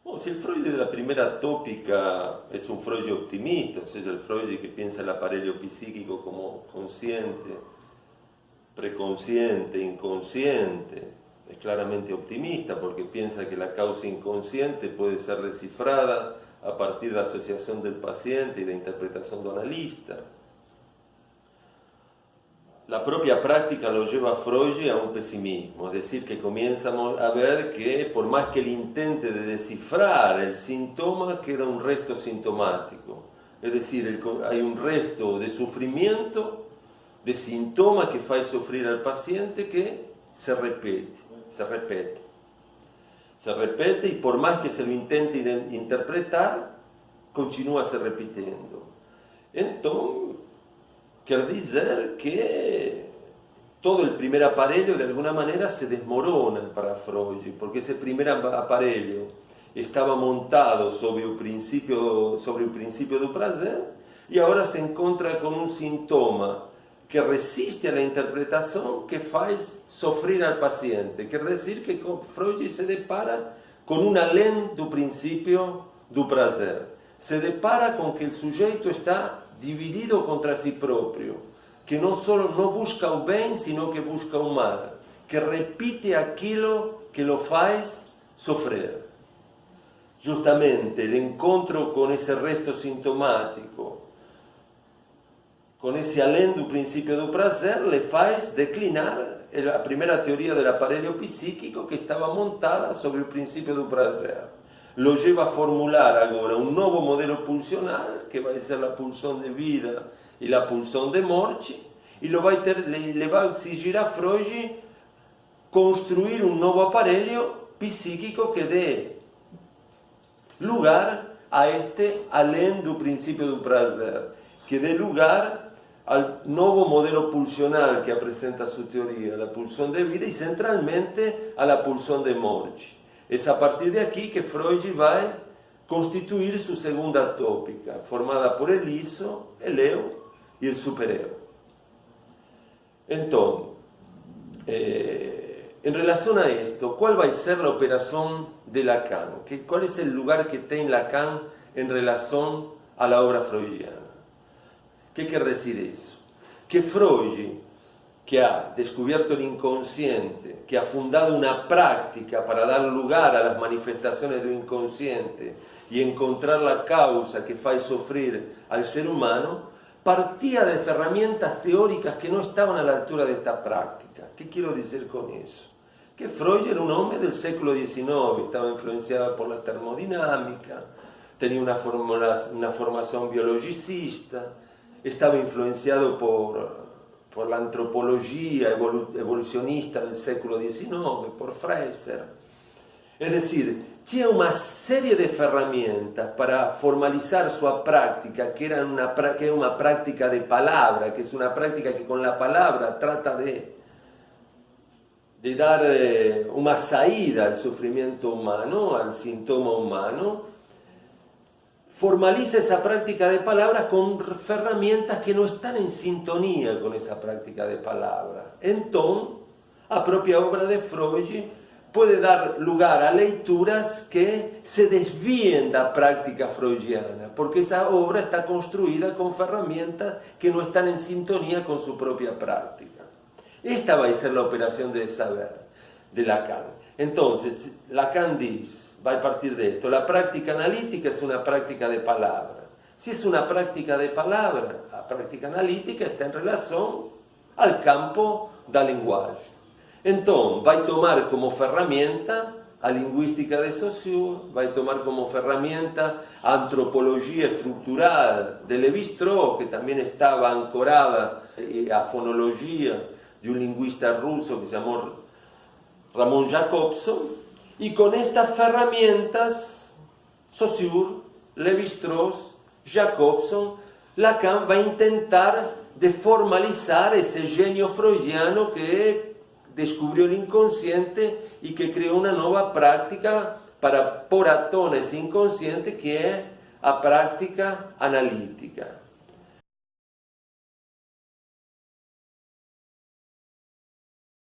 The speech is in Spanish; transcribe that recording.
Bueno, si el Freud de la primera tópica es un Freud optimista, o sea, el Freud que piensa el aparello psíquico como consciente, preconsciente, inconsciente, es claramente optimista porque piensa que la causa inconsciente puede ser descifrada a partir de la asociación del paciente y de interpretación do analista. La propia práctica lo lleva a Freud a un pesimismo, es decir, que comienza a ver que por más que él intente de descifrar el síntoma, queda un resto sintomático. Es decir, hay un resto de sufrimiento, de síntoma que fa sufrir al paciente que se repite y por más que se lo intente interpretar, continúa se repitiendo. Entonces, quer dizer que todo el primer aparelho de alguna manera se desmorona para Freud, porque ese primer aparelho estaba montado sobre el principio do prazer y ahora se encuentra con un síntoma que resiste a la interpretación que faz sofrer al paciente. Quer decir que Freud se depara con un além do principio do prazer. Se depara con que el sujeito está dividido contra sí propio, que no solo no busca o bem, sino que busca o mal, que repite aquilo que lo faz sofrer. Justamente el encontro con ese resto sintomático, con ese além do principio do prazer, le faz declinar la primera teoría del aparelho psíquico que estaba montada sobre el principio do prazer. Lo lleva a formular agora un nuevo modelo pulsional, que va a ser la pulsión de vida y la pulsión de morte, y le va a exigir a Freud construir un nuevo aparelho psíquico que dé lugar a este além do principio do prazer, que dé lugar al nuevo modelo pulsional que presenta su teoría, la pulsión de vida y centralmente a la pulsión de morte. Es a partir de aquí que Freud va a constituir su segunda tópica, formada por el iso, el eu y el supereu. Entonces, en relación a esto, ¿cuál va a ser la operación de Lacan? ¿Cuál es el lugar que tiene Lacan en relación a la obra freudiana? ¿Qué quiere decir eso? Que Freud, que ha descubierto el inconsciente, que ha fundado una práctica para dar lugar a las manifestaciones del inconsciente y encontrar la causa que hace sufrir al ser humano, partía de herramientas teóricas que no estaban a la altura de esta práctica. ¿Qué quiero decir con eso? Que Freud era un hombre del siglo XIX, estaba influenciado por la termodinámica, tenía una formación biologicista, estaba influenciado por la antropología evolucionista del siglo XIX, por Fraser. Es decir, tenía una serie de herramientas para formalizar su práctica, que era una práctica de palabra, que es una práctica que con la palabra trata de dar una salida al sufrimiento humano, al síntoma humano. Formaliza esa práctica de palabra con herramientas que no están en sintonía con esa práctica de palabra. Entonces, la propia obra de Freud puede dar lugar a lecturas que se desvíen de la práctica freudiana, porque esa obra está construida con herramientas que no están en sintonía con su propia práctica. Esta va a ser la operación de saber de Lacan. Entonces, Lacan dice, va a partir de esto, la práctica analítica es una práctica de palabra. Si es una práctica de palabra, la práctica analítica está en relación al campo del lenguaje. Entonces, va a tomar como herramienta a lingüística de Saussure, va a tomar como herramienta a antropología estructural de Lévi-Strauss, que también estaba ancorada a fonología de un lingüista ruso que se llamó Ramón Jacobson, y con estas herramientas, Saussure, Lévi-Strauss, Jacobson, Lacan va a intentar de formalizar ese genio freudiano que descubrió el inconsciente y que creó una nueva práctica para pôr à tona ese inconsciente, que es la práctica analítica.